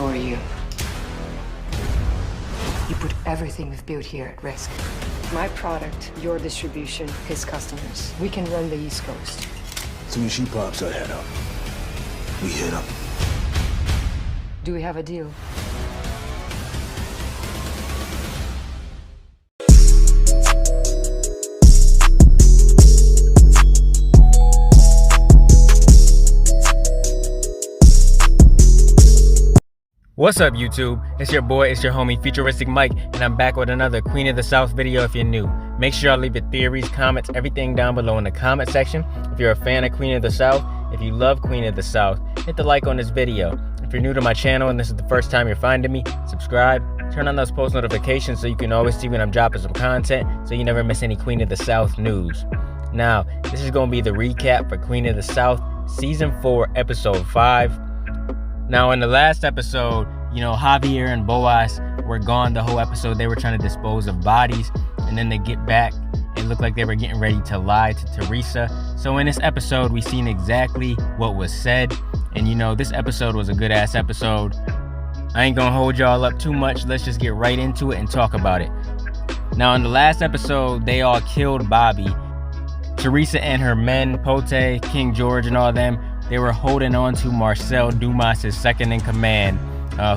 So are you. You put everything we've built here at risk. My product, your distribution, his customers. We can run the East Coast. As soon as she pops her head up, we hit up. Do we have a deal? What's up, YouTube? It's your boy, it's your homie, Futuristic Mike, and I'm back with another Queen of the South video if you're new. Make sure y'all leave your theories, comments, everything down below in the comment section. If you're a fan of Queen of the South, if you love Queen of the South, hit the like on this video. If you're new to my channel and this is the first time you're finding me, subscribe, turn on those post notifications so you can always see when I'm dropping some content so you never miss any Queen of the South news. Now, this is going to be the recap for Queen of the South, Season 4, Episode 5. Now, in the last episode, Javier and Boaz were gone the whole episode. They were trying to dispose of bodies, and then they get back. It looked like they were getting ready to lie to Teresa. So in this episode, we seen exactly what was said. And this episode was a good-ass episode. I ain't gonna hold y'all up too much. Let's just get right into it and talk about it. Now, in the last episode, they all killed Bobby. Teresa and her men, Pote, King George, and all them, they were holding on to Marcel Dumas' second in command,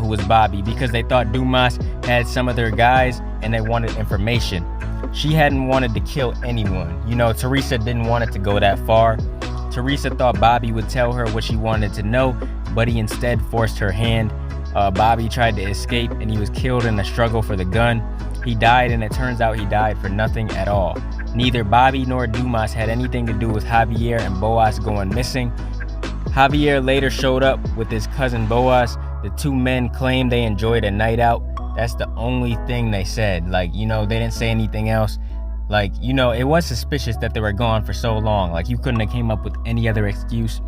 who was Bobby, because they thought Dumas had some of their guys and they wanted information. She hadn't wanted to kill anyone. Teresa didn't want it to go that far. Teresa thought Bobby would tell her what she wanted to know, but he instead forced her hand. Bobby tried to escape and he was killed in a struggle for the gun. He died, and it turns out he died for nothing at all. Neither Bobby nor Dumas had anything to do with Javier and Boaz going missing. Javier later showed up with his cousin Boaz. The two men claimed they enjoyed a night out. That's the only thing they said. They didn't say anything else. It was suspicious that they were gone for so long. You couldn't have came up with any other excuse.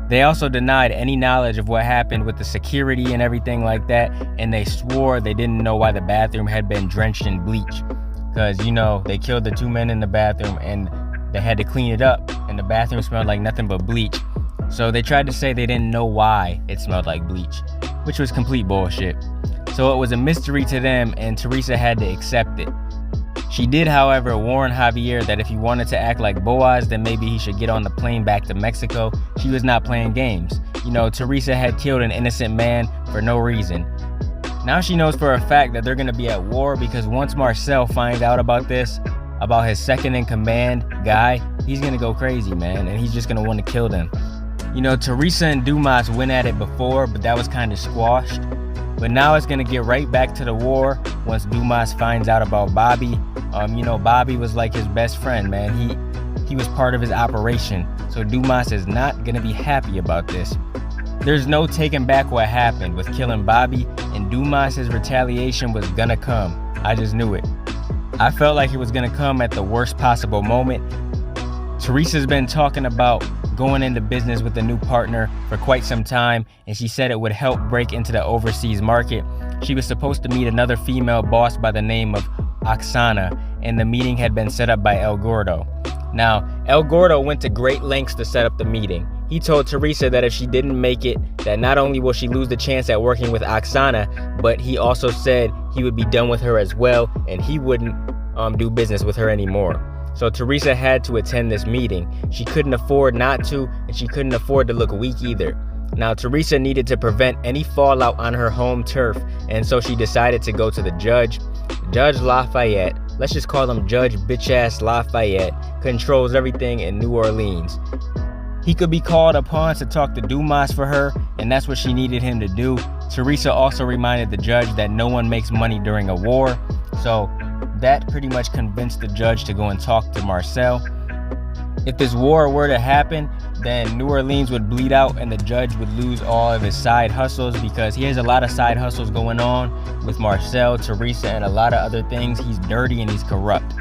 They also denied any knowledge of what happened with the security and everything like that. And they swore they didn't know why the bathroom had been drenched in bleach. Because, they killed the two men in the bathroom and they had to clean it up. And the bathroom smelled like nothing but bleach. So they tried to say they didn't know why it smelled like bleach, which was complete bullshit. So it was a mystery to them, and Teresa had to accept it. She did, however, warn Javier that if he wanted to act like Boaz, then maybe he should get on the plane back to Mexico. She was not playing games. Teresa had killed an innocent man for no reason. Now she knows for a fact that they're going to be at war, because once Marcel finds out about this, about his second in command guy, he's going to go crazy, man, and he's just going to want to kill them. Teresa and Dumas went at it before, but that was kind of squashed. But now it's going to get right back to the war once Dumas finds out about Bobby. Bobby was like his best friend, man. He was part of his operation. So Dumas is not going to be happy about this. There's no taking back what happened with killing Bobby, and Dumas' retaliation was going to come. I just knew it. I felt like it was going to come at the worst possible moment. Teresa's been talking about going into business with a new partner for quite some time, and she said it would help break into the overseas market. She was supposed to meet another female boss by the name of Oksana, and the meeting had been set up by El Gordo. Now, El Gordo went to great lengths to set up the meeting. He told Teresa that if she didn't make it, that not only will she lose the chance at working with Oksana, but he also said he would be done with her as well, and he wouldn't do business with her anymore. So Teresa had to attend this meeting. She couldn't afford not to, and she couldn't afford to look weak either. Now, Teresa needed to prevent any fallout on her home turf, and so she decided to go to the judge. Judge Lafayette, let's just call him Judge Bitch-Ass Lafayette, controls everything in New Orleans. He could be called upon to talk to Dumas for her, and that's what she needed him to do. Teresa also reminded the judge that no one makes money during a war, so that pretty much convinced the judge to go and talk to Marcel. If this war were to happen, then New Orleans would bleed out and the judge would lose all of his side hustles, because he has a lot of side hustles going on with Marcel, Teresa, and a lot of other things. He's dirty and he's corrupt.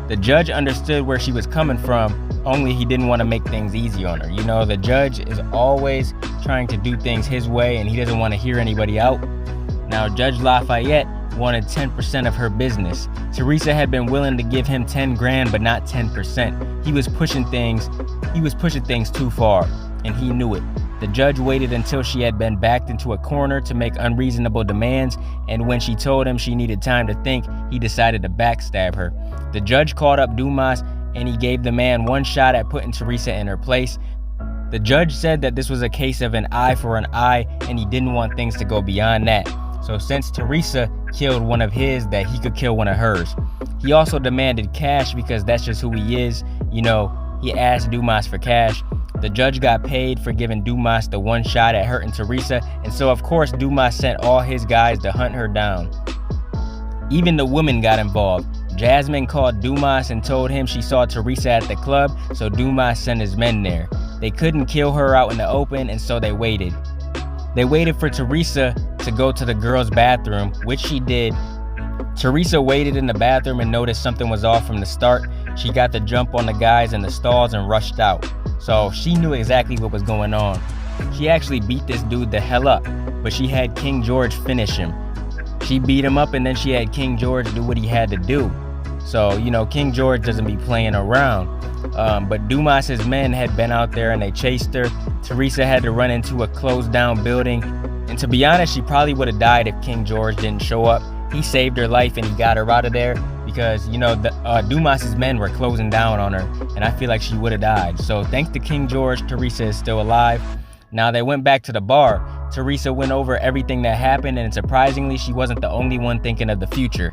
The judge understood where she was coming from, only he didn't want to make things easy on her. The judge is always trying to do things his way and he doesn't want to hear anybody out. Now, Judge Lafayette wanted 10% of her business. Teresa had been willing to give him 10 grand, but not 10%. He was pushing things too far, and he knew it. The judge waited until she had been backed into a corner to make unreasonable demands, and when she told him she needed time to think, he decided to backstab her. The judge called up Dumas, and he gave the man one shot at putting Teresa in her place. The judge said that this was a case of an eye for an eye, and he didn't want things to go beyond that. So since Teresa killed one of his, that he could kill one of hers. He also demanded cash because that's just who he is. You know, he asked Dumas for cash. The judge got paid for giving Dumas the one shot at hurting Teresa, and so of course Dumas sent all his guys to hunt her down. Even the women got involved. Jasmine called Dumas and told him she saw Teresa at the club, so Dumas sent his men there. They couldn't kill her out in the open, and so they waited. They waited for Teresa to go to the girls' bathroom, which she did. Teresa waited in the bathroom and noticed something was off from the start. She got the jump on the guys in the stalls and rushed out. So she knew exactly what was going on. She actually beat this dude the hell up, but she had King George finish him. She beat him up and then she had King George do what he had to do. So, you know, King George doesn't be playing around. But Dumas's men had been out there and they chased her. Teresa had to run into a closed down building. And to be honest, she probably would have died if King George didn't show up. He saved her life and he got her out of there because, you know, Dumas's men were closing down on her, and I feel like she would have died. So thanks to King George, Teresa is still alive. Now they went back to the bar. Teresa went over everything that happened, and surprisingly, she wasn't the only one thinking of the future.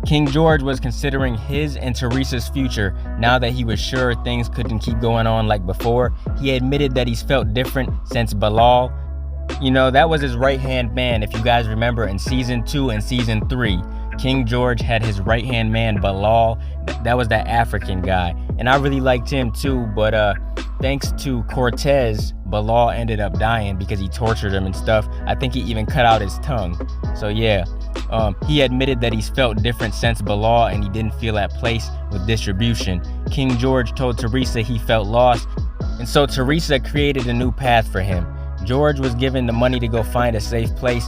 King George was considering his and Teresa's future now that he was sure things couldn't keep going on like before. He admitted that he's felt different since Bilal. You know, that was his right-hand man, if you guys remember, in season 2 and season 3. King George had his right-hand man, Bilal. That was that African guy. And I really liked him too, but thanks to Cortez, Bilal ended up dying because he tortured him and stuff. I think he even cut out his tongue. So yeah, he admitted that he's felt different since Bilal and he didn't feel at place with distribution. King George told Teresa he felt lost, and so Teresa created a new path for him. George was given the money to go find a safe place.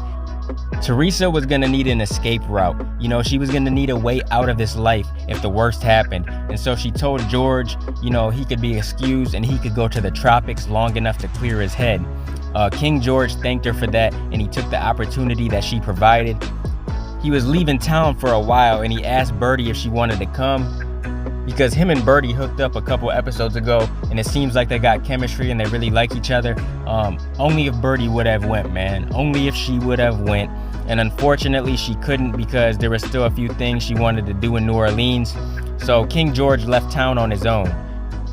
Teresa was gonna need an escape route. You know, she was gonna need a way out of this life if the worst happened. And so she told George, you know, he could be excused and he could go to the tropics long enough to clear his head. King George thanked her for that, and he took the opportunity that she provided. He was leaving town for a while and he asked Birdie if she wanted to come, because him and Birdie hooked up a couple episodes ago and it seems like they got chemistry and they really like each other. Only if Birdie would have went, man. Only if she would have went. And unfortunately she couldn't because there were still a few things she wanted to do in New Orleans. So King George left town on his own.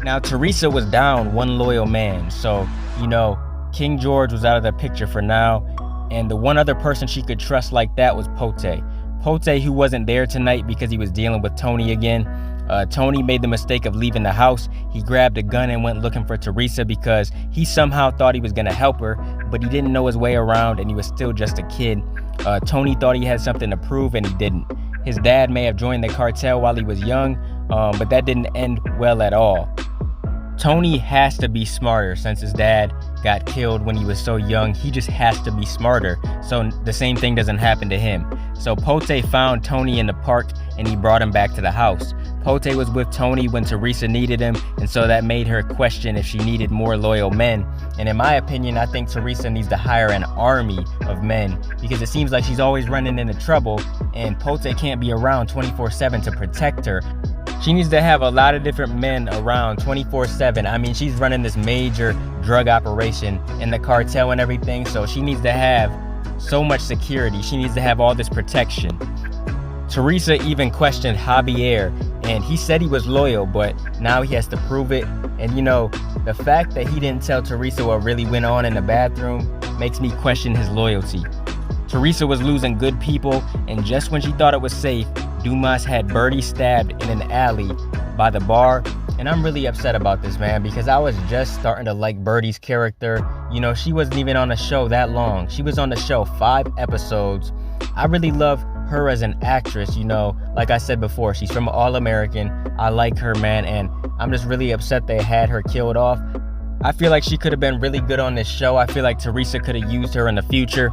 Now Teresa was down one loyal man. So, you know, King George was out of the picture for now. And the one other person she could trust like that was Pote. Pote, who wasn't there tonight because he was dealing with Tony again. Tony made the mistake of leaving the house. He grabbed a gun and went looking for Teresa because he somehow thought he was gonna help her, but he didn't know his way around and he was still just a kid. Tony thought he had something to prove and he didn't. His dad may have joined the cartel while he was young, but that didn't end well at all. Tony has to be smarter since his dad got killed when he was so young. He just has to be smarter so the same thing doesn't happen to him. So Pote found Tony in the park and he brought him back to the house. Pote was with Tony when Teresa needed him, and so that made her question if she needed more loyal men. And in my opinion, I think Teresa needs to hire an army of men because it seems like she's always running into trouble and Pote can't be around 24/7 to protect her. She needs to have a lot of different men around 24/7. I mean, she's running this major drug operation in the cartel and everything, so she needs to have so much security. She needs to have all this protection. Teresa even questioned Javier, and he said he was loyal, but now he has to prove it. And you know, the fact that he didn't tell Teresa what really went on in the bathroom makes me question his loyalty. Teresa was losing good people, and just when she thought it was safe, Dumas had Birdie stabbed in an alley by the bar. And I'm really upset about this, man, because I was just starting to like Birdie's character. You know, she wasn't even on the show that long. She was on the show 5 episodes. I really love her as an actress, you know. Like I said before, she's from All American. I like her, man, and I'm just really upset they had her killed off. I feel like she could have been really good on this show. I feel like Teresa could have used her in the future.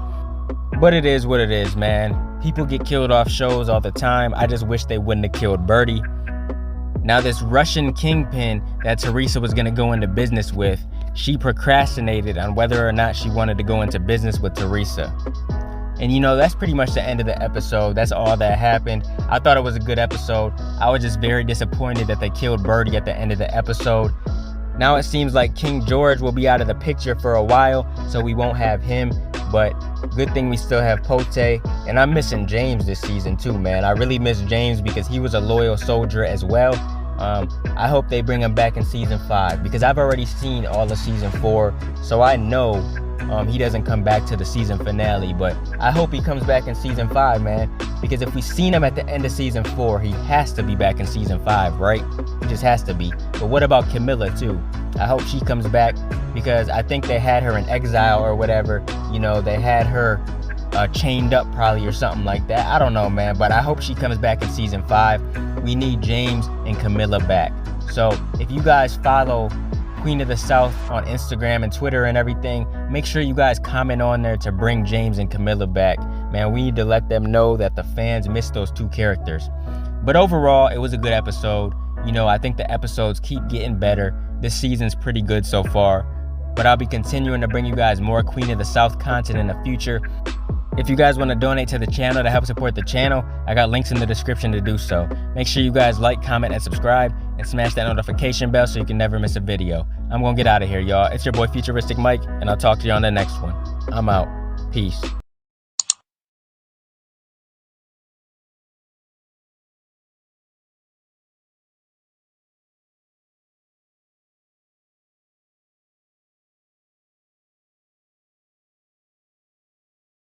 But it is what it is, man. People get killed off shows all the time. I just wish they wouldn't have killed Birdie. Now this Russian kingpin that Teresa was gonna go into business with, she procrastinated on whether or not she wanted to go into business with Teresa. And you know, that's pretty much the end of the episode. That's all that happened. I thought it was a good episode. I was just very disappointed that they killed Birdie at the end of the episode. Now it seems like King George will be out of the picture for a while, so we won't have him. But good thing we still have Pote. And I'm missing James this season too, man. I really miss James because he was a loyal soldier as well. I hope they bring him back in season 5 because I've already seen all of season 4, so I know he doesn't come back to the season finale. But I hope he comes back in season 5, man, because if we've seen him at the end of season 4, he has to be back in season 5, right? He just has to be. But what about Camilla too? I hope she comes back because I think they had her in exile or whatever. You know, they had her chained up probably or something like that. I don't know, man, but I hope she comes back in season 5. We need James and Camilla back. So if you guys follow Queen of the South on Instagram and Twitter and everything, make sure you guys comment on there to bring James and Camilla back. Man, we need to let them know that the fans miss those 2 characters. But overall, it was a good episode. You know, I think the episodes keep getting better. This season's pretty good so far. But I'll be continuing to bring you guys more Queen of the South content in the future. If you guys want to donate to the channel to help support the channel, I got links in the description to do so. Make sure you guys like, comment, and subscribe, and smash that notification bell so you can never miss a video. I'm gonna get out of here, y'all. It's your boy Futuristic Mike, and I'll talk to you on the next one. I'm out. Peace.